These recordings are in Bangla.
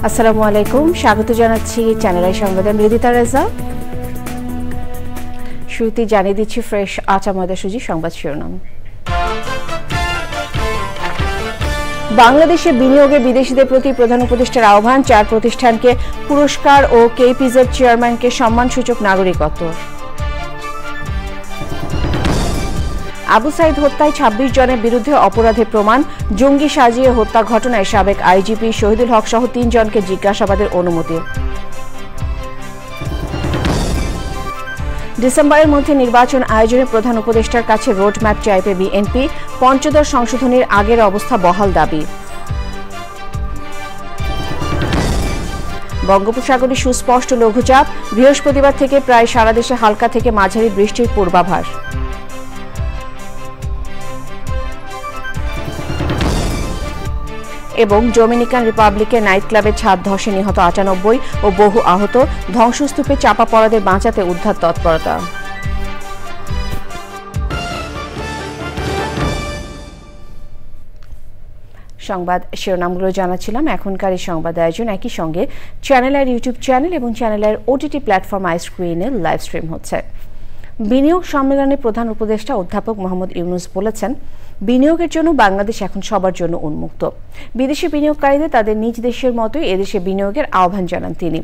আসসালামু আলাইকুম, স্বাগত জানাচ্ছি চ্যানেল আই সংবাদে। মৃদিতা রেজা। শুরুতে জানিয়ে দিচ্ছি ফ্রেশ আটা ময়দা সুজি সংবাদ শিরোনাম। বাংলাদেশে বিনিয়োগে বিদেশিদের প্রতি প্রধান উপদেষ্টার আহ্বান, 4 প্রতিষ্ঠানকে পুরস্কার ও কেপিজেড চেয়ারম্যানকে সম্মানসূচক নাগরিকত্ব। আবু সাইদ হত্যায় 26 জনের বিরুদ্ধে অপরাধের প্রমাণ, জঙ্গি সাজিয়ে হত্যা ঘটনায় সাবেক আইজিপি শহীদুল হক সহ 3 জনকে জিজ্ঞাসাবাদের অনুমতি। ডিসেম্বরের মধ্যে নির্বাচন আয়োজনে প্রধান উপদেষ্টার কাছে রোডম্যাপ চাইবে বিএনপি, পঞ্চদশ সংশোধনীর আগের অবস্থা বহাল দাবি। বঙ্গোপসাগরে সুস্পষ্ট লঘুচাপ, বৃহস্পতিবার থেকে প্রায় সারা দেশে হালকা থেকে মাঝারি বৃষ্টির পূর্বাভাস। এবং ডোমিনিকান রিপাবলিকের নাইট ক্লাবে ছাদ ধসে নিহত 98 ও বহু আহত, ধ্বংসস্তূপে চাপা পড়াদের বাঁচাতে উদ্ধার তৎপরতা। সংবাদ শিরোনামগুলো জানাচ্ছিলাম। এখনকার এই সংবাদ আয়োজন একই সঙ্গে চ্যানেলের ইউটিউব চ্যানেল এবং চ্যানেলের ওটিটি প্ল্যাটফর্ম আইস্ক্রিনে লাইভ স্ট্রিম হচ্ছে। বিনিয়োগ সম্মেলনে প্রধান উপদেষ্টা অধ্যাপক মোহাম্মদ ইউনূস বলেছেন, বিনিয়োগের জন্য বাংলাদেশ এখন সবার জন্য উন্মুক্ত। বিদেশি বিনিয়োগকারীদের তাদের নিজ দেশের মতোই এদেশে বিনিয়োগের আহ্বান জানান তিনি।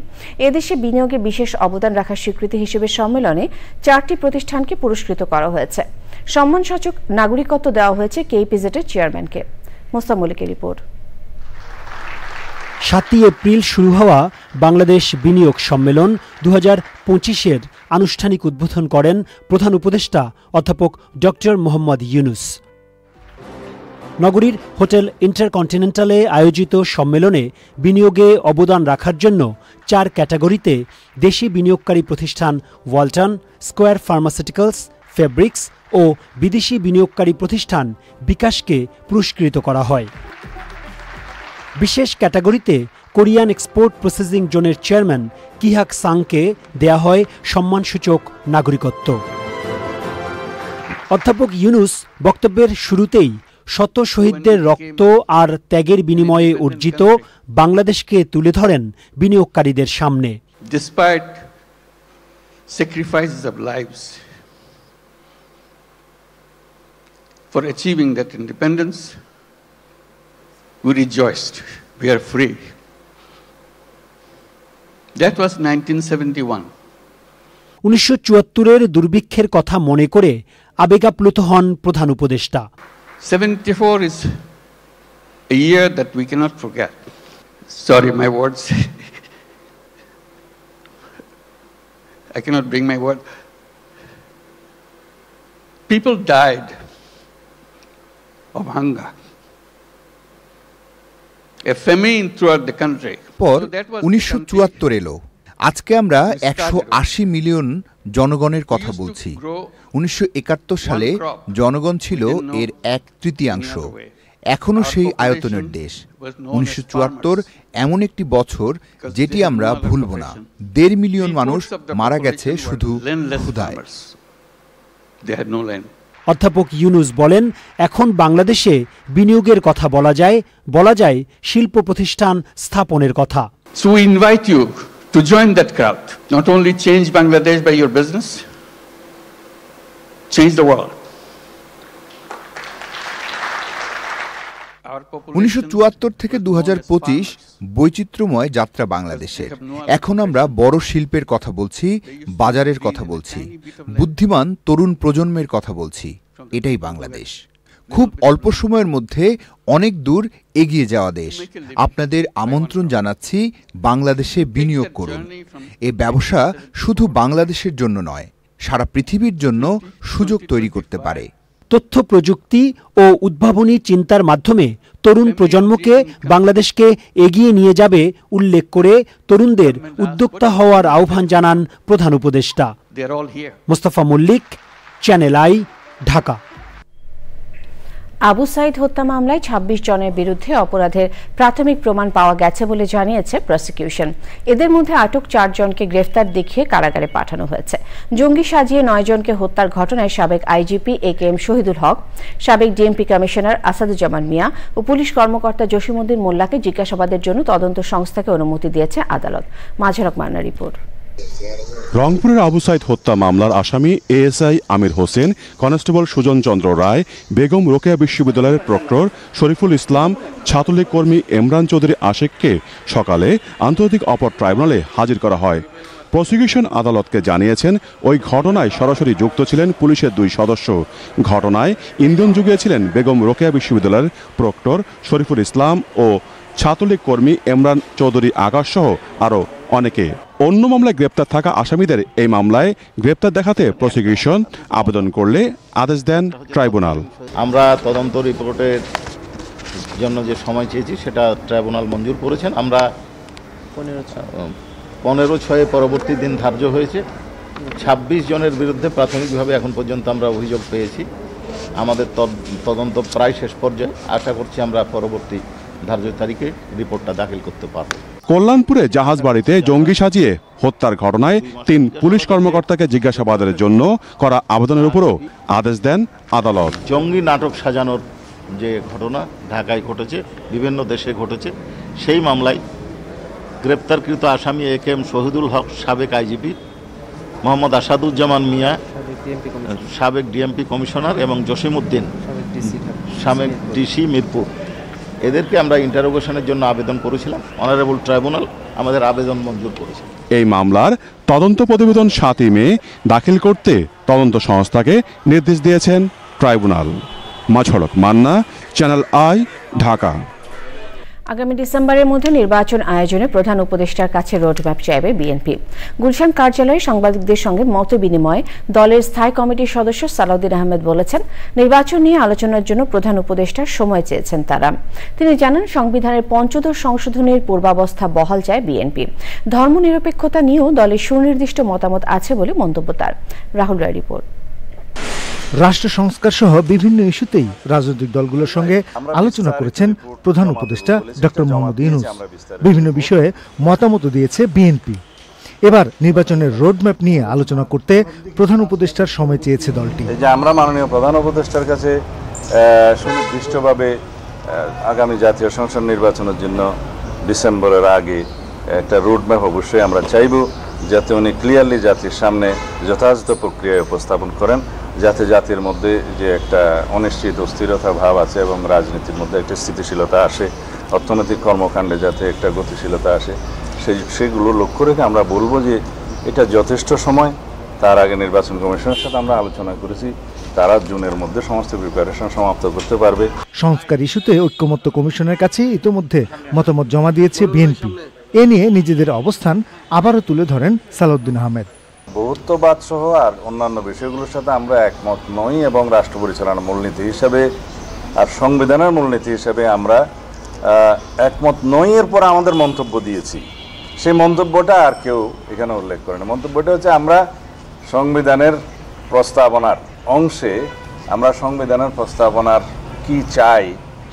এদেশে বিনিয়োগে বিশেষ অবদান রাখার স্বীকৃতি হিসেবে সম্মেলনে 4টি প্রতিষ্ঠানকে পুরস্কৃত করা হয়েছে। সম্মানসূচক নাগরিকত্ব দেওয়া হয়েছে কেপিজেডের চেয়ারম্যানকে। মোস্তামলিকের রিপোর্ট। 7 এপ্রিল শুরু হওয়া বাংলাদেশ বিনিয়োগ সম্মেলন 2025-এর আনুষ্ঠানিক উদ্বোধন করেন প্রধান উপদেষ্টা অধ্যাপক ডক্টর মোহাম্মদ ইউনূস। নগরীর হোটেল ইন্টারকন্টিনেন্টালে আয়োজিত সম্মেলনে বিনিয়োগে অবদান রাখার জন্য 4 ক্যাটাগরিতে দেশি বিনিয়োগকারী প্রতিষ্ঠান ওয়ালটন, স্কয়ার ফার্মাসিউটিক্যালস, ফেব্রিক্স ও বিদেশি বিনিয়োগকারী প্রতিষ্ঠান বিকাশকে পুরস্কৃত করা হয়। বিশেষ ক্যাটাগরিতে কোরিয়ান এক্সপোর্ট প্রসেসিং জোনের চেয়ারম্যান কিহাক সাংকে দেয়া হয় সম্মানসূচক নাগরিকত্ব। অধ্যাপক ইউনূস বক্তব্যের শুরুতেই শত শহীদদের রক্ত আর ত্যাগের বিনিময়ে অর্জিত বাংলাদেশকে তুলে ধরেন বিনিয়োগকারীদের সামনে। Despite sacrifices of lives for achieving that independence, we rejoiced. We are free. That was 1971. 1974-এর দুর্ভিক্ষের কথা মনে করে আবেগাপ্লুত হন প্রধান উপদেষ্টা। 74 is a year that we cannot forget. Sorry, my words. I cannot bring my word. People died of hunger. A famine throughout the country. পর 1974 এলো। আজকে আমরা 180 মিলিয়ন জনগণের কথা বলছি। 1971 সালে জনগণ ছিল এর 1/3। এখনো সেই আয়তনের দেশ। 1974 এমন একটি বছর যেটি আমরা ভুলব না। 1.5 মিলিয়ন মানুষ মারা গেছে শুধু ক্ষুধায়। অধ্যাপক ইউনূস বলেন, এখন বাংলাদেশে বিনিয়োগের কথা বলা যায় শিল্প প্রতিষ্ঠান স্থাপনের কথা। So we invite you to join that crowd. Not only change Bangladesh by your business, change the world. 1974 থেকে 2025 বৈচিত্র্যময় যাত্রা বাংলাদেশের। এখন আমরা বড় শিল্পের কথা বলছি, বাজারের কথা বলছি, বুদ্ধিমান তরুণ প্রজন্মের কথা বলছি। এটাই বাংলাদেশ। খুব অল্প সময়ের মধ্যে অনেক দূর এগিয়ে যাওয়া দেশ। আপনাদের আমন্ত্রণ জানাচ্ছি, বাংলাদেশে বিনিয়োগ করুন। এ ব্যবসা শুধু বাংলাদেশের জন্য নয়, সারা পৃথিবীর জন্য সুযোগ তৈরি করতে পারে। তথ্য প্রযুক্তি ও উদ্ভাবনী চিন্তার মাধ্যমে তরুণ প্রজন্মকে বাংলাদেশকে এগিয়ে নিয়ে যাবে উল্লেখ করে তরুণদের উদ্যোক্তা হওয়ার আহ্বান জানান প্রধান উপদেষ্টা। Mostafa Mallik, channel I, Dhaka. আবু সাইদ হত্যা মামলায় ২৬ জনের বিরুদ্ধে অপরাধের প্রাথমিক প্রমাণ পাওয়া গেছে বলে জানিয়েছে প্রসিকিউশন। এদের মধ্যে আটক ৪ জনকে গ্রেফতার দেখিয়ে কারাগারে পাঠানো হয়েছে। জঙ্গি সাজিয়ে ৯ জনকে হত্যার ঘটনায় সাবেক আইজিপি AKM শহীদুল হক, সাবেক ডিএমপি কমিশনার আসাদুজ্জামান মিয়া ও পুলিশ কর্মকর্তা জসিমউদ্দিন মোল্লাকে জিজ্ঞাসাবাদের জন্য তদন্ত সংস্থাকে অনুমতি দিয়েছে আদালত। মাঝারক মান্নার রিপোর্ট। রংপুরের আবু সাইদ হত্যা মামলার আসামি ASI আমির হোসেন, কনস্টেবল সুজন চন্দ্র রায়, বেগম রোকেয়া বিশ্ববিদ্যালয়ের প্রক্টর শরীফুল ইসলাম, ছাত্রলীগ কর্মী ইমরান চৌধুরী আশিককে সকালে আন্তর্জাতিক অপরাধ ট্রাইব্যুনালে হাজির করা হয়। প্রসিকিউশন আদালতকে জানিয়েছেন ওই ঘটনায় সরাসরি যুক্ত ছিলেন পুলিশের 2 সদস্য। ঘটনায় ইন্ধন জুগিয়েছিলেন বেগম রোকেয়া বিশ্ববিদ্যালয়ের প্রক্টর শরীফুল ইসলাম ও ছাত্রলীগ কর্মী ইমরান চৌধুরী আকাশ সহ আরও অনেকে। অন্য মামলায় গ্রেপ্তার থাকা আসামিদের এই মামলায় গ্রেপ্তার দেখাতে প্রসিকিউশন আবেদন করলে আদেশ দেন ট্রাইব্যুনাল। আমরা তদন্ত রিপোর্টের জন্য যে সময় চেয়েছি সেটা ট্রাইব্যুনাল মঞ্জুর করেছেন। আমরা 15/6 পরবর্তী দিন ধার্য হয়েছে। ২৬ জনের বিরুদ্ধে প্রাথমিকভাবে এখন পর্যন্ত আমরা অভিযোগ পেয়েছি। আমাদের তদন্ত প্রায় শেষ পর্যায়ে। আশা করছি আমরা পরবর্তী ধার্য তারিখে রিপোর্টটা দাখিল করতে পারব। কল্যাণপুরে জাহাজ বাড়িতে জঙ্গি সাজিয়ে হত্যার ঘটনায় 3 পুলিশ কর্মকর্তাকে জিজ্ঞাসাবাদের জন্য করা আবেদনের উপরও আদেশ দেন আদালত। জঙ্গি নাটক সাজানোর যে ঘটনা ঢাকায় ঘটেছে, বিভিন্ন দেশে ঘটেছে, সেই মামলায় গ্রেপ্তারকৃত আসামি AKM শহীদুল হক, সাবেক আইজিপি, মোহাম্মদ আসাদুজ্জামান মিয়া, সাবেক ডিএমপি কমিশনার এবং জসিমউদ্দিন, সাবেক ডিসি মিরপুর, এদেরকে আমরা ইন্টারোগেশনের জন্য আবেদন করেছিলাম। অনারেবল ট্রাইব্যুনাল আমাদের আবেদন মঞ্জুর করেছে। এই মামলার তদন্ত প্রতিবেদন 7 মে দাখিল করতে তদন্ত সংস্থাকে নির্দেশ দিয়েছেন ট্রাইব্যুনাল। মাঝারক মান্না, চ্যানেল আই, ঢাকা। আগামী ডিসেম্বরের মধ্যে নির্বাচন আয়োজনে প্রধান উপদেষ্টার কাছে রোডম্যাপ চাইবে বিএনপি। গুলশান কার্যালয়ে সাংবাদিকদের সঙ্গে মত বিনিময়ে দলের স্থায়ী কমিটির সদস্য সালাউদ্দিন আহমেদ বলেছেন, নির্বাচন নিয়ে আলোচনার জন্য প্রধান উপদেষ্টার সময় চেয়েছেন তারা। তিনি জানান, সংবিধানের ৫ম সংশোধনের পূর্বাবস্থা বহাল চায় বিএনপি। ধর্মনিরপেক্ষতা নিয়েও দলের সুনির্দিষ্ট মতামত আছে বলে মন্তব্য তার। রাহুল রায় রিপোর্ট। রাষ্ট্র সংস্কার সহ বিভিন্ন ইস্যুতেই রাজনৈতিক দলগুলোর সঙ্গে আলোচনা করেছেন প্রধান উপদেষ্টা ডক্টর মোহাম্মদ ইউনূস। বিভিন্ন বিষয়ে মতামত দিয়েছে বিএনপি। এবার নির্বাচনের রোডম্যাপ নিয়ে আলোচনা করতে প্রধান উপদেষ্টার সময় চেয়েছে দলটি। যে আমরা মাননীয় প্রধান উপদেষ্টার কাছে সুনির্দিষ্টভাবে আগামী জাতীয় সংসদ নির্বাচনের জন্য ডিসেম্বরের আগে একটা রোডম্যাপ অবশ্যই আমরা চাইব, যাতে উনি ক্লিয়ারলি জাতির সামনে যথাযথ প্রক্রিয়ায় উপস্থাপন করেন, যাতে জাতির মধ্যে যে একটা অনিশ্চিত অস্থিরতা ভাব আছে এবং রাজনীতির মধ্যে একটা স্থিতিশীলতা আসে, অর্থনৈতিক কর্মকাণ্ডে যাতে একটা গতিশীলতা আসে, সেগুলো লক্ষ্য রেখে আমরা বলবো যে এটা যথেষ্ট সময়। তার আগে নির্বাচন কমিশনের সাথে আমরা আলোচনা করেছি, তারা জুনের মধ্যে সমস্ত প্রিপারেশন সমাপ্ত করতে পারবে। সংস্কার ইস্যুতে ঐক্যমত্য কমিশনের কাছে ইতোমধ্যে মতামত জমা দিয়েছে বিএনপি। এ নিয়ে নিজেদের অবস্থান আবারও তুলে ধরেন সালাউদ্দিন আহমেদ। বহুত্ববাদ সহ আর অন্যান্য বিষয়গুলোর সাথে আমরা একমত নই এবং রাষ্ট্র পরিচালনার মূলনীতি হিসাবে আর সংবিধানের মূলনীতি হিসাবে আমরা একমত নই। এরপর আমাদের মন্তব্য দিয়েছি, সেই মন্তব্যটা আর কেউ এখানে উল্লেখ করে না। মন্তব্যটা হচ্ছে আমরা সংবিধানের প্রস্তাবনার অংশে আমরা সংবিধানের প্রস্তাবনার কি চাই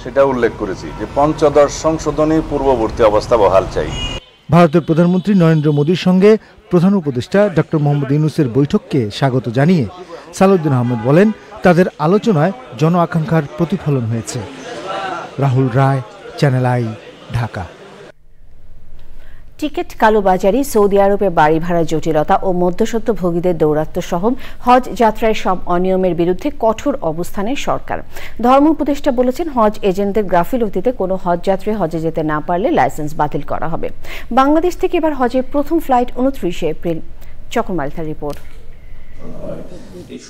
সেটা উল্লেখ করেছি, যে ৫ম সংশোধনী পূর্ববর্তী অবস্থা বহাল চাই। ভারতের প্রধানমন্ত্রী নরেন্দ্র মোদীর সঙ্গে প্রধান উপদেষ্টা ডক্টর মোহাম্মদ ইউনূসের বৈঠককে স্বাগত জানিয়ে সালাউদ্দিন আহমেদ বলেন, তাদের আলোচনায় জন আকাঙ্ক্ষার প্রতিফলন হয়েছে। রাহুল রায়, চ্যানেল আই, ঢাকা। টিকিট কালোবাজারি, সৌদি আরবে বাড়ি ভাড়া জটিলতা ও মধ্যস্বত্বভোগীদের দৌরাত্ম্য সহ হজ যাত্রায় সব অনিয়মের বিরুদ্ধে কঠোর অবস্থানে সরকার। ধর্ম উপদেষ্টা বলেছেন, হজ এজেন্টদের গাফিলতিতে কোনো হজ যাত্রী হজে যেতে না পারলে লাইসেন্স বাতিল করা হবে। বাংলাদেশ থেকে এবার হজের প্রথম ফ্লাইট 29 এপ্রিল। চকরমালিথার রিপোর্ট।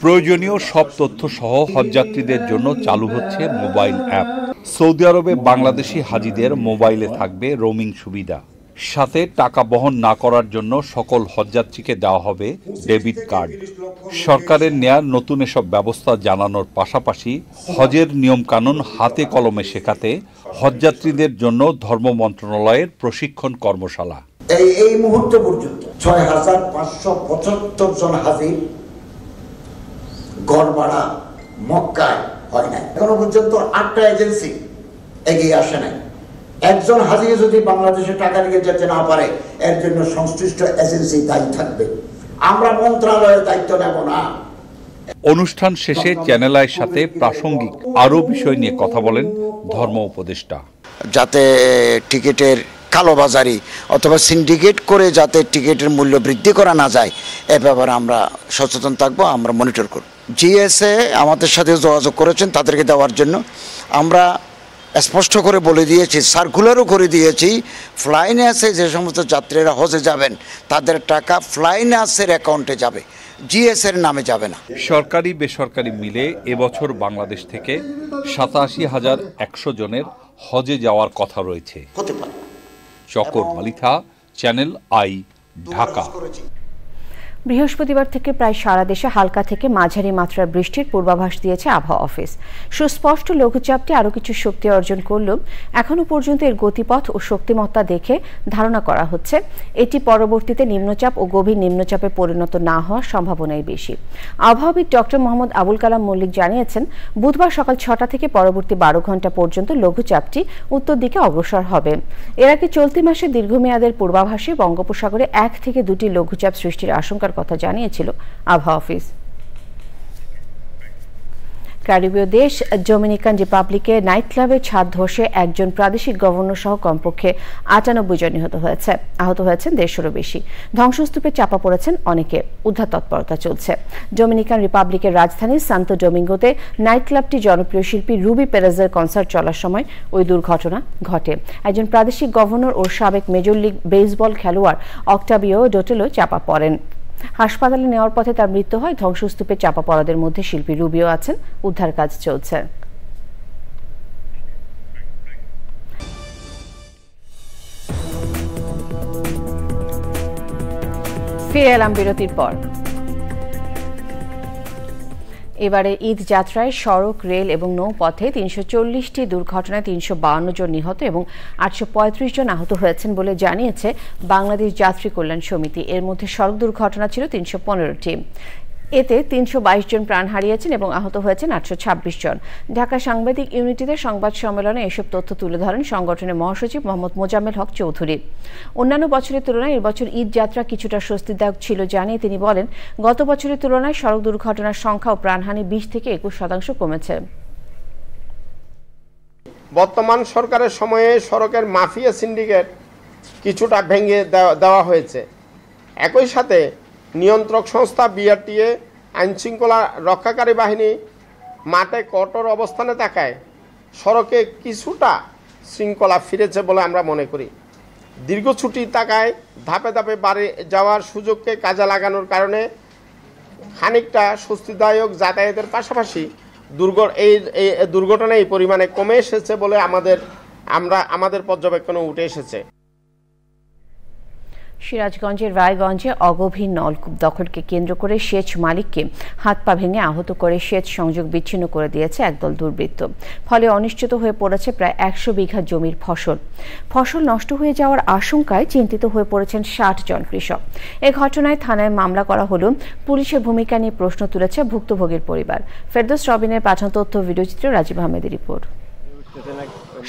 প্রয়োজনীয় সব তথ্য সহ হজযাত্রীদের জন্য চালু হচ্ছে মোবাইল অ্যাপ। সৌদি আরবে বাংলাদেশি হাজিদের মোবাইলে থাকবে রোমিং সুবিধা। সাথে টাকা বহন না করার জন্য সকল হজযাত্রীকে দেওয়া হবে ডেবিট কার্ড। সরকারের নেয়া নতুন এসব ব্যবস্থা জানানোর পাশাপাশি হজের নিয়মকানুন হাতে কলমে শেখাতে হজযাত্রীদের জন্য ধর্ম মন্ত্রণালয়ের প্রশিক্ষণ কর্মশালা। এই মুহূর্ত পর্যন্ত ৬,৫৭৫ জন হাজির গড় ভাড়া মক্কায় হয় নাই। এখনো পর্যন্ত 8টা এজেন্সি এগিয়ে আসে নাই। একজন হাজি যদি বাংলাদেশে টাকা নিয়ে যেতে না পারে এর জন্য সংশ্লিষ্ট এজেন্সি দায়ী থাকবে। আমরা মন্ত্রণালয়ের দায়িত্ব নেব না। অনুষ্ঠান শেষে চ্যানেল আইয়ের সাথে প্রাসঙ্গিক আরও বিষয় নিয়ে কথা বলেন ধর্ম উপদেষ্টা। যাতে টিকিটের কালোবাজারি অথবা সিন্ডিকেট করে যাতে টিকিটের মূল্য বৃদ্ধি করা না যায় এ ব্যাপারে আমরা সচেতন থাকবো, আমরা মনিটর করব। জিএসএ আমাদের সাথে যোগাযোগ করেছেন তাদেরকে দেওয়ার জন্য। আমরা স্পষ্ট করে বলে দিয়েছি, সার্কুলারও করে দিয়েছি, ফ্লাইনাসে যে সমস্ত যাত্রীরা হজে যাবেন তাদের টাকা ফ্লাইনাসের অ্যাকাউন্টে যাবে, জিএসের নামে যাবে না। সরকারি বেসরকারি মিলে এবছর বাংলাদেশ থেকে 87,100 জনের হজে যাওয়ার কথা রয়েছে। চকর মালিথা, চ্যানেল আই, ঢাকা। বৃহস্পতিবার থেকে প্রায় সারা দেশে হালকা থেকে মাঝারি মাত্রার বৃষ্টির পূর্বাভাস দিয়েছে আবহাওয়া অফিস। সুস্পষ্ট লঘুচাপটি আরও কিছু শক্তি অর্জন করলেও এখনও পর্যন্ত এর গতিপথ ও শক্তিমত্তা দেখে ধারণা করা হচ্ছে এটি পরবর্তীতে নিম্নচাপ ও গভীর নিম্নচাপে পরিণত না হওয়ার সম্ভাবনাই বেশি। আবহাওয়াবিদ ডক্টর মোহাম্মদ আবুল কালাম মল্লিক জানিয়েছেন, বুধবার সকাল 6টা থেকে পরবর্তী 12 ঘন্টা পর্যন্ত লঘুচাপটি উত্তর দিকে অগ্রসর হবে। এর আগে চলতি মাসে দীর্ঘমেয়াদের পূর্বাভাসে বঙ্গোপসাগরে 1 থেকে 2টি লঘুচাপ সৃষ্টির আশঙ্কার কথা জানিয়েছিল আবহাওয়া অফিস। ক্যারিবীয় দেশ ডোমিনিকান রিপাবলিকে নাইট ক্লাবের ছাদ ধসে একজন প্রাদেশিক গভর্নর সহ কমপক্ষে 98 জন নিহত হয়েছে। আহত হয়েছেন 150-এরও বেশি। ধ্বংসস্তূপে চাপা পড়েছেন অনেকে। উদ্ধার তৎপরতা চলছে। ডোমিনিকান রিপাবলিকের রাজধানী সান্তো ডোমিঙ্গোতে নাইট ক্লাবটি জনপ্রিয় শিল্পী রুবি পেরেজের কনসার্ট চলার সময় ওই দুর্ঘটনা ঘটে। একজন প্রাদেশিক গভর্নর ও সাবেক মেজর লিগ বেসবল খেলোয়াড় অক্টাভিও ডোটেলো চাপা পড়েন। হাসপাতালে নেওয়ার পথে তার মৃত্যু হয়। ধ্বংসস্তূপে চাপা পড়াদের মধ্যে শিল্পী রুবিও আছেন। উদ্ধার কাজ চলছে। ফিরে এলাম বিরতির পর। এবারে ঈদ যাত্রায় সড়ক, রেল এবং নৌপথে 340টি দুর্ঘটনায় 352 জন নিহত এবং 835 জন আহত হয়েছেন বলে জানিয়েছে বাংলাদেশ যাত্রী কল্যাণ সমিতি। এর মধ্যে সড়ক দুর্ঘটনা ছিল 315টি। এতে 322 জন প্রাণ হারিয়েছেন এবং আহত হয়েছেন 826 জন। ঢাকা সাংবাদিক ইউনিটিতে সংবাদ সম্মেলনে এসব তথ্য তুলে ধরেন সংগঠনের মহাসচিব মোহাম্মদ মোজাম্মেল হক চৌধুরী। অন্যান্য বছরের তুলনায় এবছর ঈদ যাত্রা কিছুটা স্বস্তিদায়ক ছিল জানিয়ে তিনি বলেন, গত বছরের তুলনায় সড়ক দুর্ঘটনার সংখ্যা ও প্রাণহানি 20 থেকে 21% কমেছে। বর্তমান সরকারের সময়ে সড়কের মাফিয়া সিন্ডিকেট কিছুটা ভেঙে দেওয়া হয়েছে। একই সাথে নিয়ন্ত্রক সংস্থা বিআরটিএ, আইনশৃঙ্খলা রক্ষাকারী বাহিনী মাঠে কঠোর অবস্থানে থাকায় সড়কে কিছুটা শৃঙ্খলা ফিরেছে বলে আমরা মনে করি। দীর্ঘ ছুটি থাকায় ধাপে ধাপে বাড়ি যাওয়ার সুযোগকে কাজে লাগানোর কারণে খানিকটা স্বস্তিদায়ক যাতায়াতের পাশাপাশি এই দুর্ঘটনা এই পরিমাণে কমে এসেছে বলে আমাদের পর্যবেক্ষণে উঠে এসেছে। সিরাজগঞ্জের রায়গঞ্জে অগভীর নলকূপ দখলকে কেন্দ্র করে সেচ মালিককে হাত পা ভেঙে আহত করে সেচ সংযোগ বিচ্ছিন্ন করে দিয়েছে একদল দুর্বৃত্ত। ফলে অনিশ্চিত হয়ে পড়েছে প্রায় 100 বিঘা জমির ফসল নষ্ট হয়ে যাওয়ার আশঙ্কায় চিন্তিত হয়ে পড়েছেন 60 জন কৃষক। এ ঘটনায় থানায় মামলা করা হলেও পুলিশের ভূমিকা নিয়ে প্রশ্ন তুলেছে ভুক্তভোগীর পরিবার। ফেরদৌস রবিনের পাঠানো তথ্য ভিডিওচিত্র রাজীব আহমেদের রিপোর্ট।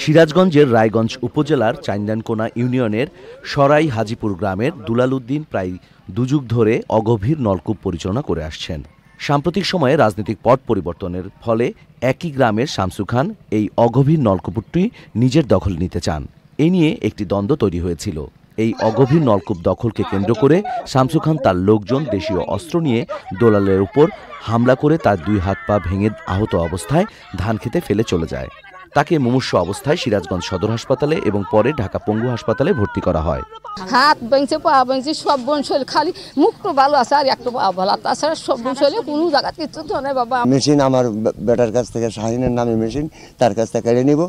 সিরাজগঞ্জের রায়গঞ্জ উপজেলার চাইন্দানকোনা ইউনিয়নের সরাই হাজিপুর গ্রামের দুলাল উদ্দিন প্রায় 2 যুগ ধরে অগভীর নলকূপ পরিচালনা করে আসছেন। সাম্প্রতিক সময়ে রাজনৈতিক পট পরিবর্তনের ফলে একই গ্রামের শামসু খান এই অগভীর নলকূপটি নিজের দখল নিতে চান। এ নিয়ে একটি দ্বন্দ্ব তৈরি হয়েছিল। এই অগভীর নলকূপ দখলকে কেন্দ্র করে শামসু খান তার লোকজন দেশীয় অস্ত্র নিয়ে দোলালের উপর হামলা করে তার 2 হাত পা ভেঙে আহত অবস্থায় ধান খেতে ফেলে চলে যায়। তাকে মুমূর্ষু অবস্থায় সিরাজগঞ্জ সদর হাসপাতালে এবং পরে ঢাকা পঙ্গু হাসপাতালে ভর্তি করা হয়। হাত ভাঙছে, পা ভাঙছে, সব বোন শরীর খালি মুখটা ভালো আছে আর একটা পা ভালো, তাছাড়া সব বোন শরীরে কোনো জায়গা কিছু তো নেই। বাবা মেশিন আমার বেটার কাছ থেকে শাহিনের নামে মেশিন তার কাছ থেকে কেড়ে নিব,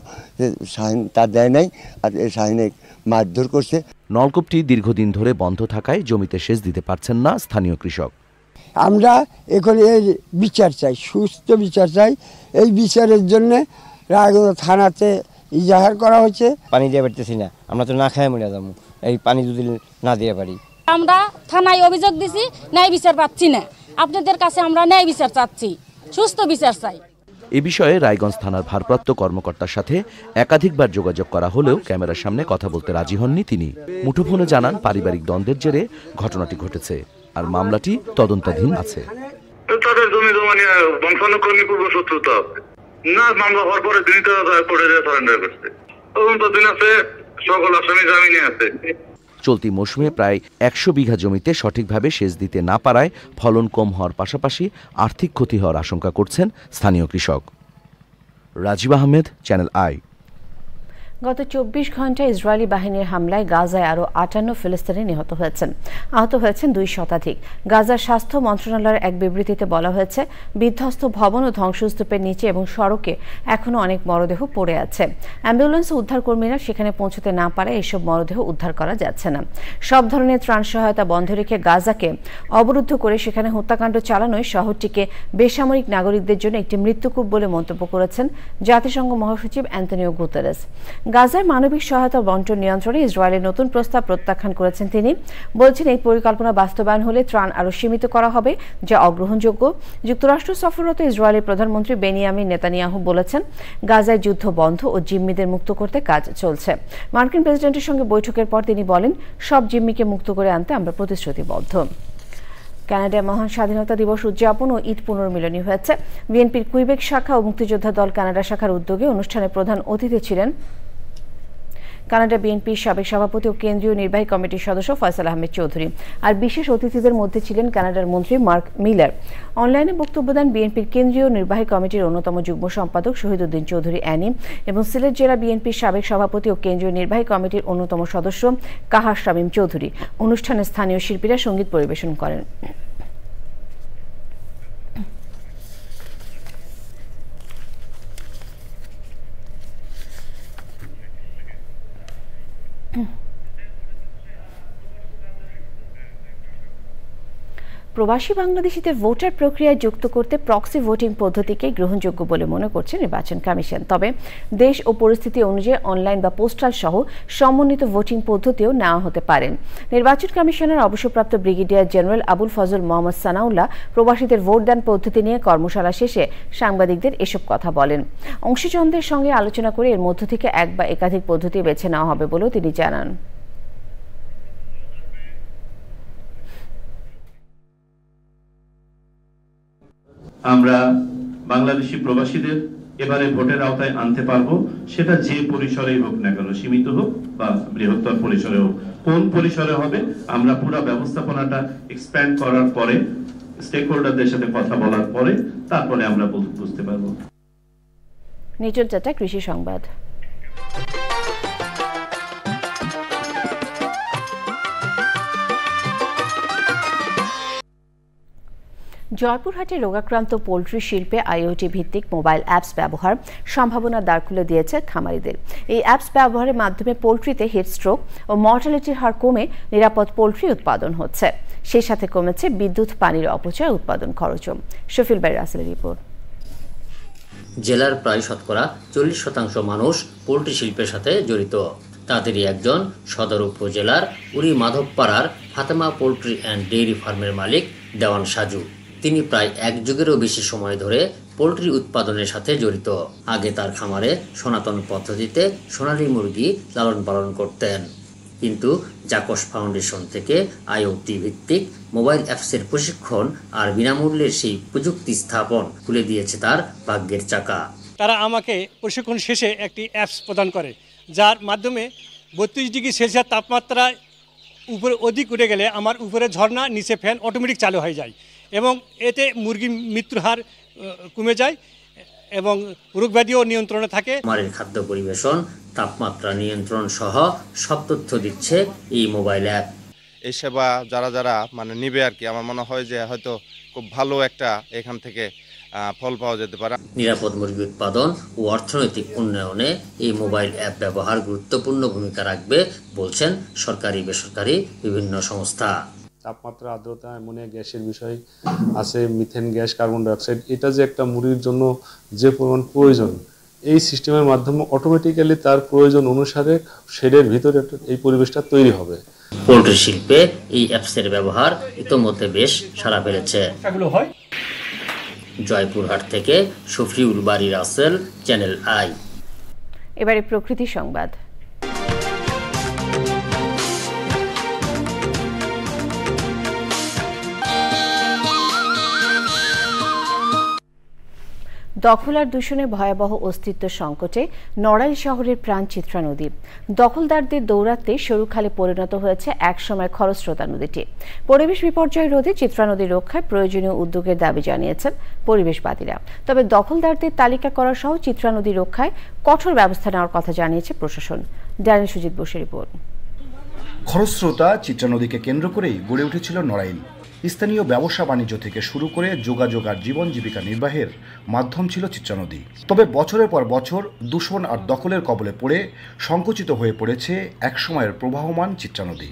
শাহিন তার দেয় নাই আর এই শাহিনে মারধর করছে। নলকূপটি দীর্ঘদিন ধরে বন্ধ থাকায় জমিতে সেচ দিতে পারছেন না স্থানীয় কৃষক। আমরা এখন এই বিচার চাই, সুস্থ বিচার চাই। এই বিচারের জন্য রায়গঞ্জ থানাতে ইজাহার করা হয়েছে। পানি দিয়ে পারতেছি না, আমরা তো না খায় মরে যাবো এই পানি যদি না দিয়ে পারি। আমরা থানায় অভিযোগ দিছি, ন্যায় বিচার পাচ্ছি না। আপনাদের কাছে আমরা ন্যায় বিচার চাচ্ছি, সুস্থ বিচার চাই। এ বিষয়ে রায়গঞ্জ থানার ভারপ্রাপ্ত কর্মকর্তার সাথে একাধিকবার যোগাযোগ করা হলেও ক্যামেরার সামনে কথা বলতে রাজি হননি তিনি। মুঠোফোনে জানান পারিবারিক দ্বন্দ্বের জেরে ঘটনাটি ঘটেছে আর মামলাটি তদন্তাধীন আছে। তাদের জমি জমা নিয়ে বংশানুক্রমিক পূর্ব শত্রুতা না, মামলা হওয়ার পরে তিনি তো কোর্টে সারেন্ডার করছে। তদন্তাধীন আছে, সকল আসামি জামিনে আছে। চলতি মৌসুমে প্রায় 100 বিঘা জমিতে সঠিকভাবে সেচ দিতে না পারায় ফলন কম হওয়ার পাশাপাশি আর্থিক ক্ষতি হওয়ার আশঙ্কা করছেন স্থানীয় কৃষক। Rajib Ahmed, channel I. গত 24 ঘন্টায় ইসরায়েলি বাহিনীর হামলায় গাজায় আরও 58 ফিলিস্তিনি নিহত হয়েছেন। আহত হয়েছেন 2 শতাধিক। গাজার স্বাস্থ্য মন্ত্রণালয়ের এক বিবৃতিতে বলা হয়েছে, বিধ্বস্ত ভবন ও ধ্বংসস্তূপের নিচে এবং সড়কে এখনও অনেক মরদেহ পড়ে আছে। অ্যাম্বুলেন্স ও উদ্ধারকর্মীরা সেখানে পৌঁছতে না পারে এসব মরদেহ উদ্ধার করা যাচ্ছে না। সব ধরনের ত্রাণ সহায়তা বন্ধ রেখে গাজাকে অবরুদ্ধ করে সেখানে হত্যাকাণ্ড চালানোয় শহরটিকে বেসামরিক নাগরিকদের জন্য একটি মৃত্যুকূপ বলে মন্তব্য করেছেন জাতিসংঘ মহাসচিব অ্যান্তনিও গুতেরেস। গাজার মানবিক সহায়তা বন্টন নিয়ন্ত্রণে ইসরায়েলের নতুন প্রস্তাব প্রত্যাখ্যান করেছেন তিনি। বলছেন, এই পরিকল্পনা বাস্তবায়ন হলে ত্রাণ আরও সীমিত করা হবে, যা অগ্রহণযোগ্য। যুক্তরাষ্ট্র সফররত ইসরায়েলের প্রধানমন্ত্রী বেনিয়ামিন নেতানিয়াহু বলেছেন, গাজায় যুদ্ধ বন্ধ ও জিম্মিদের মুক্ত করতে কাজ চলছে। মার্কিন প্রেসিডেন্টের সঙ্গে বৈঠকের পর তিনি বলেন, সব জিম্মিকে মুক্ত করে আনতে আমরা প্রতিশ্রুতিবদ্ধ। কানাডায় মহান স্বাধীনতা দিবস উদযাপন ও ঈদ পুনর্মিলনী হয়েছে। বিএনপির কুইবেক শাখা ও মুক্তিযোদ্ধা দল কানাডা শাখার উদ্যোগে অনুষ্ঠানে প্রধান অতিথি ছিলেন কানাডা বিএনপির সাবেক সভাপতি ও কেন্দ্রীয় নির্বাহী কমিটির সদস্য ফয়সাল আহমেদ চৌধুরী। আর বিশেষ অতিথিদের মধ্যে ছিলেন কানাডার মন্ত্রী মার্ক মিলার। অনলাইনে বক্তব্য দেন বিএনপির কেন্দ্রীয় নির্বাহী কমিটির অন্যতম যুগ্ম সম্পাদক শহীদউদ্দিন চৌধুরী অ্যানি এবং সিলেট জেলা বিএনপির সাবেক সভাপতি ও কেন্দ্রীয় নির্বাহী কমিটির অন্যতম সদস্য কাহার শামীম চৌধুরী। অনুষ্ঠানে স্থানীয় শিল্পীরা সঙ্গীত পরিবেশন করেন। প্রবাসী বাংলাদেশিদের ভোটার প্রক্রিয়ায় যুক্ত করতে প্রক্সি ভোটিং পদ্ধতিকে গ্রহণযোগ্য বলে মনে করছে নির্বাচন কমিশন। তবে দেশ ও পরিস্থিতি অনুযায়ী অনলাইন বা পোস্টাল সহ সমন্বিত ভোটিং পদ্ধতিও নেওয়া হতে পারে। নির্বাচন কমিশনের অবসরপ্রাপ্ত ব্রিগেডিয়ার জেনারেল আবুল ফজল মোহাম্মদ সানাউল্লাহ প্রবাসীদের ভোটদান পদ্ধতি নিয়ে কর্মশালা শেষে সাংবাদিকদের এসব কথা বলেন। অংশীজনদের সঙ্গে আলোচনা করে এর মধ্য থেকে এক বা একাধিক পদ্ধতি বেছে নেওয়া হবে বলেও তিনি জানান। আমরা বাংলাদেশি প্রবাসীদের এবারে ভোটের আওতায় আনতে পারবো, সেটা যে পরিসরেই হোক না কেন, সীমিত হোক বা বৃহত্তর পরিসরে হোক। কোন পরিসরে হবে আমরা পুরো ব্যবস্থাপনাটা এক্সপ্যান্ড করার পরে, স্টেক হোল্ডারদের সাথে কথা বলার পরে তারপরে আমরা বুঝতে পারবো। নিচল চাটা কৃষি সংবাদ। জয়পুরহাটে রোগাক্রান্ত পোল্ট্রি শিল্পে আইওটি ভিত্তিক মোবাইল অ্যাপস ব্যবহার সম্ভাবনার দ্বার খুলে দিয়েছে খামারিদের। এই অ্যাপস ব্যবহারের মাধ্যমে পোল্ট্রিতে হিটস্ট্রোক ও মর্টালিটির হার কমে নিরাপদ পোল্ট্রি উৎপাদন হচ্ছে। সেই সাথে কমেছে বিদ্যুৎ, পানির অপচয়, উৎপাদন খরচও। শফিল ভাই রাসেলের রিপোর্ট। জেলার প্রায় শতকরা 40% মানুষ পোল্ট্রি শিল্পের সাথে জড়িত। তাদেরই একজন সদর উপজেলার উড়ি মাধবপাড়ার ফাতেমা পোল্ট্রি অ্যান্ড ডেইরি ফার্মের মালিক দেওয়ান সাজু। তিনি প্রায় 1 যুগেরও বেশি সময় ধরে পোল্ট্রি উৎপাদনের সাথে জড়িত। আগে তার খামারে সনাতন পদ্ধতিতে সোনালী মুরগি লালন পালন করতেন, কিন্তু জাকস ফাউন্ডেশন থেকে আইওটি ভিত্তিক মোবাইল অ্যাপসের প্রশিক্ষণ আর বিনামূল্যের সেই প্রযুক্তি স্থাপন খুলে দিয়েছে তার ভাগ্যের চাকা। তারা আমাকে প্রশিক্ষণ শেষে একটি অ্যাপস প্রদান করে, যার মাধ্যমে 32 ডিগ্রি সেলসিয়াস তাপমাত্রা উপরে অধিক উঠে গেলে আমার উপরে ঝর্ণা, নিচে ফ্যান অটোমেটিক চালু হয়ে যায় এবং এতে মুরগির মৃত্যুর হার কমে যায় এবং রোগব্যাধিও নিয়ন্ত্রণে থাকে। খামারের খাদ্য পরিবেশন, তাপমাত্রা নিয়ন্ত্রণ সহ সব তথ্য দিচ্ছে এই মোবাইল অ্যাপ। এই সেবা যারা মানে নিবে আর কি, আমার মনে হয় যে হয়তো খুব ভালো একটা এখান থেকে ফল পাওয়া যেতে পারে। নিরাপদ মুরগি উৎপাদন ও অর্থনৈতিক উন্নয়নে এই মোবাইল অ্যাপ ব্যবহার গুরুত্বপূর্ণ ভূমিকা রাখবে বলছেন সরকারি বেসরকারি বিভিন্ন সংস্থা। তাপমাত্রা, আর্দ্রতা, অ্যামোনিয়া গ্যাসের বিষয় আছে, মিথেন গ্যাস, কার্বন ডাইঅক্সাইড, এটা যে একটা মুরগির জন্য যে পরিমাণ প্রয়োজন, এই সিস্টেমের মাধ্যমে অটোমেটিক্যালি তার প্রয়োজন অনুসারে শেডের ভিতরে এই পরিবেশটা তৈরি হবে। পোল্ট্রি শিল্পে এই অ্যাপসের ব্যবহার ইতোমধ্যে বেশ সাড়া ফেলেছে। জয়পুরহাট থেকে শফিউল বারী রাসেল, চ্যানেল আই। এবারে প্রকৃতি সংবাদ। দখল আর দূষণে ভয়াবহ অস্তিত্ব সংকটে নড়াইল শহরের প্রাণ চিত্রা নদী। দখলদারদের দৌরাত্মে সরুখালে পরিণত হয়েছে একসময় খরস্রোতা নদীটি। পরিবেশ বিপর্যয় রোধে চিত্রা নদী রক্ষায় প্রয়োজনীয় উদ্যোগের দাবি জানিয়েছেন পরিবেশবাদীরা। তবে দখলদারদের তালিকা করা সহ চিত্রা নদী রক্ষায় কঠোর ব্যবস্থা নেওয়ার কথা জানিয়েছে প্রশাসন। ড্যানিয়েল সুজিত বোসের রিপোর্ট। খরস্রোতা চিত্রা নদীকে কেন্দ্র করেই গড়ে উঠেছিল নড়াইল। স্থানীয় ব্যবসা বাণিজ্য থেকে শুরু করে যোগাযোগ আর জীবন জীবিকা নির্বাহের মাধ্যম ছিল চিত্রা নদী। তবে বছরের পর বছর দূষণ আর দখলের কবলে পড়ে সংকুচিত হয়ে পড়েছে একসময়ের প্রবাহমান চিত্রা নদী।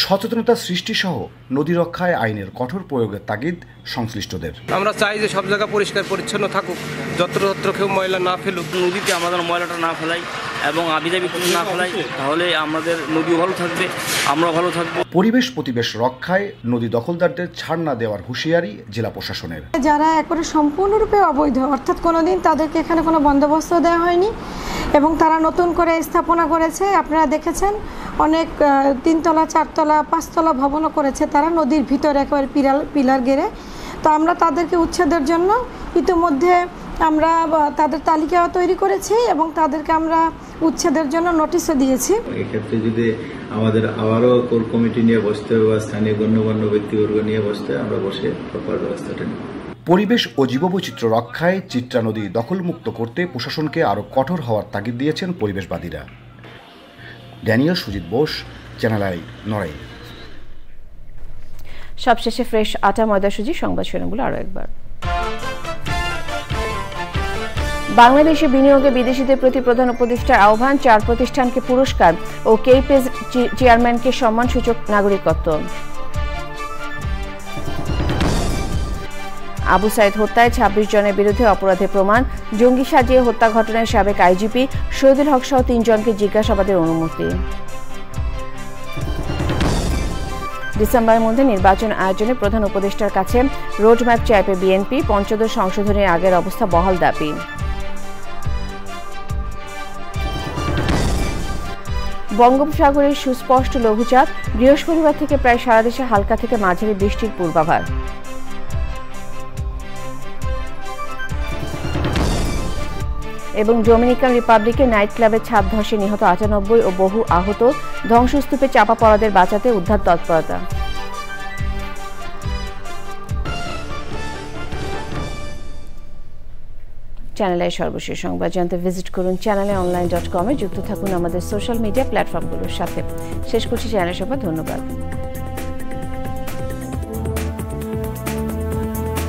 সচেতনতা সৃষ্টি সহ নদী রক্ষায় আইনের কঠোর প্রয়োগের তাগিদ সংশ্লিষ্টদের। আমরা চাই যে সব জায়গা পরিষ্কার পরিচ্ছন্ন থাকুক, যত্রতত্র কেউ ময়লা না ফেলুক, নদীতে আমাদের ময়লাটা না ফেলাই এবং আবিজাবি কিছু না ফেলাই, তাহলে আমাদের নদীও ভালো থাকবে, আমরা ভালো থাকবো। পরিবেশ প্রতিবেশ রক্ষায় নদী দখলদারদের ছাড় না দেওয়ার হুঁশিয়ারি জেলা প্রশাসনের। যারা একবারে সম্পূর্ণরূপে অবৈধ, অর্থাৎ কোনোদিন তাদেরকে এখানে কোনো বন্দোবস্ত দেওয়া হয়নি এবং তারা নতুন করে স্থাপনা করেছে। আপনারা দেখেছেন অনেক 3 তলা 4 তলা 5 তলা ভবনও করেছে তারা নদীর ভিতরে একেবারে পিলার গেড়ে। তো আমরা তাদেরকে উচ্ছেদের জন্য ইতিমধ্যে আমরা তাদের তালিকা তৈরি করেছি এবং তাদেরকে আমরা উচ্ছেদের জন্য নোটিশও দিয়েছি। এক্ষেত্রে যদি আমাদের আবারও কোর কমিটি নিয়ে বসতে হবে বা স্থানীয় গণ্যমান্য ব্যক্তিবর্গ নিয়ে বসতে, আমরা বসে প্রপার ব্যবস্থাটা নিই। পরিবেশ ও জীববৈচিত্র্য রক্ষায় চিত্রা নদী দখলমুক্ত করতে প্রশাসনকে আরও কঠোর হওয়ার তাগিদ দিয়েছেন পরিবেশবাদীরা। Daniel Sujit Bose, channel I, Narail. সবশেষে ফ্রেশ আটা ময়দা সুজি সংবাদ শিরোনামগুলো আরও একবার। বাংলাদেশে বিনিয়োগে বিদেশিদের প্রতি প্রধান উপদেষ্টার আহ্বান, 4 প্রতিষ্ঠানকে পুরস্কার ও কেইপেজ চেয়ারম্যানকে সম্মানসূচক নাগরিকত্ব। আবু সাইদ হত্যায় 26 জনের বিরুদ্ধে অপরাধের প্রমাণ, জঙ্গি সাজিয়ে হত্যা ঘটনায় সাবেক আইজিপি শহীদুল হক সহ 3 জনকে জিজ্ঞাসাবাদের অনুমতি। ডিসেম্বরের মধ্যে নির্বাচন আয়োজনে প্রধান উপদেষ্টার কাছে রোডম্যাপ চাইবে বিএনপি, পঞ্চদশ সংশোধনের আগের অবস্থা বহাল দাবি। বঙ্গোপসাগরের সুস্পষ্ট লঘুচাপ, বৃহস্পতিবার থেকে প্রায় সারা দেশে হালকা থেকে মাঝারি বৃষ্টির পূর্বাভাস। এবং ডোমিনিকান রিপাবলিকে নাইট ক্লাবের ছাদ ধসে নিহত 98 ও বহু আহত, ধ্বংসস্তূপে চাপা পড়াদের বাঁচাতে উদ্ধার তৎপরতা। চ্যানেলের সর্বশেষ সংবাদ জানতে ভিজিট করুন চ্যানেলেঅনলাইন.com-এ। যুক্ত থাকুন আমাদের সোশ্যাল মিডিয়া প্ল্যাটফর্মগুলোর সাথে। শেষ করছি চ্যানেল সংবাদ। ধন্যবাদ।